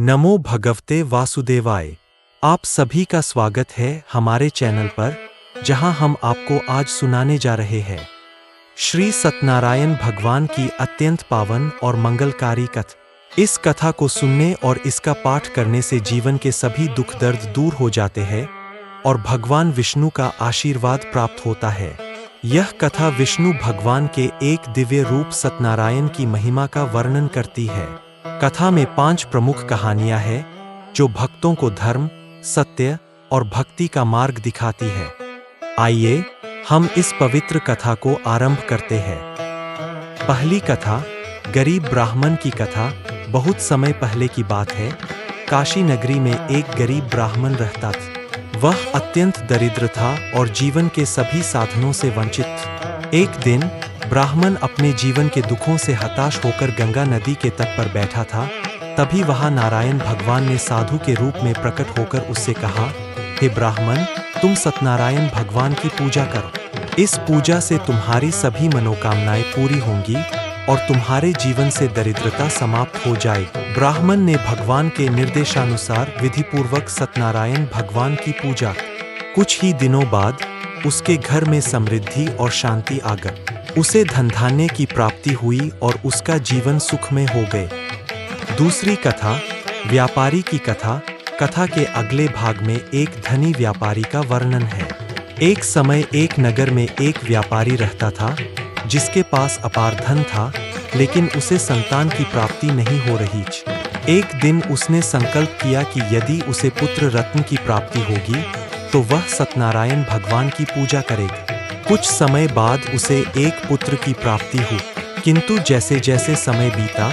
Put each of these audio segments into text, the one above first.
नमो भगवते वासुदेवाय। आप सभी का स्वागत है हमारे चैनल पर, जहां हम आपको आज सुनाने जा रहे हैं श्री सत्यनारायण भगवान की अत्यंत पावन और मंगलकारी कथा। इस कथा को सुनने और इसका पाठ करने से जीवन के सभी दुख दर्द दूर हो जाते हैं और भगवान विष्णु का आशीर्वाद प्राप्त होता है। यह कथा विष्णु भगवान के एक दिव्य रूप सत्यनारायण की महिमा का वर्णन करती है। कथा में 5 प्रमुख कहानियां हैं जो भक्तों को धर्म, सत्य और भक्ति का मार्ग दिखाती है। आइए हम इस पवित्र कथा को आरंभ करते हैं। पहली कथा, गरीब ब्राह्मण की कथा। बहुत समय पहले की बात है। काशी नगरी में एक गरीब ब्राह्मण रहता था। वह अत्यंत दरिद्र था और जीवन के सभी साधनों से वंचित। एक दिन ब्राह्मण अपने जीवन के दुखों से हताश होकर गंगा नदी के तट पर बैठा था। तभी वहां नारायण भगवान ने साधु के रूप में प्रकट होकर उससे कहा, हे ब्राह्मण, तुम सत्यनारायण भगवान की पूजा करो। इस पूजा से तुम्हारी सभी मनोकामनाएं पूरी होंगी और तुम्हारे जीवन से दरिद्रता समाप्त हो जाएगी। ब्राह्मण ने भगवान के निर्देशानुसार विधिपूर्वक सत्यनारायण भगवान की पूजा। कुछ ही दिनों बाद उसके घर में समृद्धि और शांति आ गई। उसे धन धान्य की प्राप्ति हुई और उसका जीवन सुखमय हो गए। दूसरी कथा, व्यापारी की कथा। कथा के अगले भाग में एक धनी व्यापारी का वर्णन है। एक समय एक नगर में एक व्यापारी रहता था जिसके पास अपार धन था, लेकिन उसे संतान की प्राप्ति नहीं हो रही। एक दिन उसने संकल्प किया कि यदि उसे पुत्र रत्न की प्राप्ति होगी तो वह सत्यनारायण भगवान की पूजा करेगा। कुछ समय बाद उसे एक पुत्र की प्राप्ति हुई, किंतु जैसे जैसे समय बीता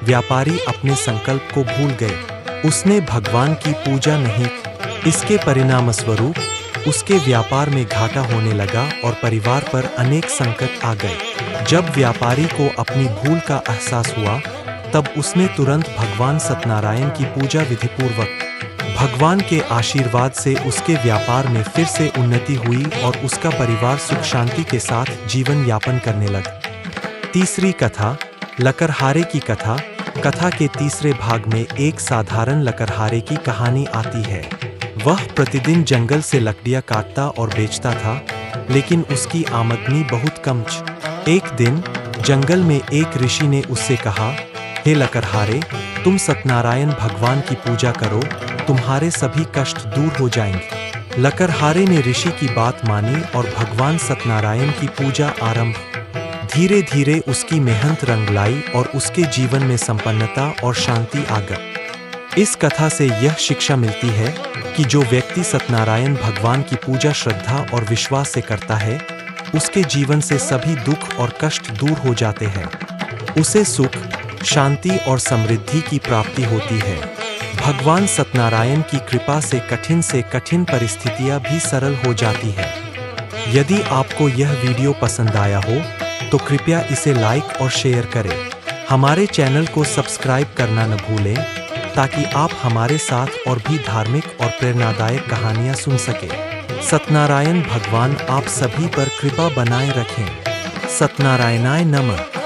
व्यापारी अपने संकल्प को भूल गए। उसने भगवान की पूजा नहीं की। इसके परिणामस्वरूप उसके व्यापार में घाटा होने लगा और परिवार पर अनेक संकट आ गए। जब व्यापारी को अपनी भूल का एहसास हुआ तब उसने तुरंत भगवान सत्यनारायण की पूजा विधिपूर्वक। भगवान के आशीर्वाद से उसके व्यापार में फिर से उन्नति हुई और उसका परिवार सुख शांति के साथ जीवन यापन करने लगा। तीसरी कथा, लकड़हारे की कथा। कथा के तीसरे भाग में एक साधारण लकड़हारे की कहानी आती है। वह प्रतिदिन जंगल से लकड़ियां काटता और बेचता था, लेकिन उसकी आमदनी बहुत कम थी। एक दिन जंगल में एक ऋषि ने उससे कहा, हे लकड़हारे, तुम सत्यनारायण भगवान की पूजा करो, तुम्हारे सभी कष्ट दूर हो जाएंगे। लकड़हारे ने ऋषि की बात मानी और भगवान सत्यनारायण की पूजा आरंभ। धीरे धीरे उसकी मेहनत रंग लाई और उसके जीवन में संपन्नता और शांति आ गई। इस कथा से यह शिक्षा मिलती है कि जो व्यक्ति सत्यनारायण भगवान की पूजा श्रद्धा और विश्वास से करता है, उसके जीवन से सभी दुख और कष्ट दूर हो जाते हैं। उसे सुख, शांति और समृद्धि की प्राप्ति होती है। भगवान सत्यनारायण की कृपा से कठिन परिस्थितियां भी सरल हो जाती है। यदि आपको यह वीडियो पसंद आया हो तो कृपया इसे लाइक और शेयर करें। हमारे चैनल को सब्सक्राइब करना न भूलें ताकि आप हमारे साथ और भी धार्मिक और प्रेरणादायक कहानियां सुन सकें। सत्यनारायण भगवान आप सभी पर कृपा बनाए रखें। सत्यनारायणाय नमः।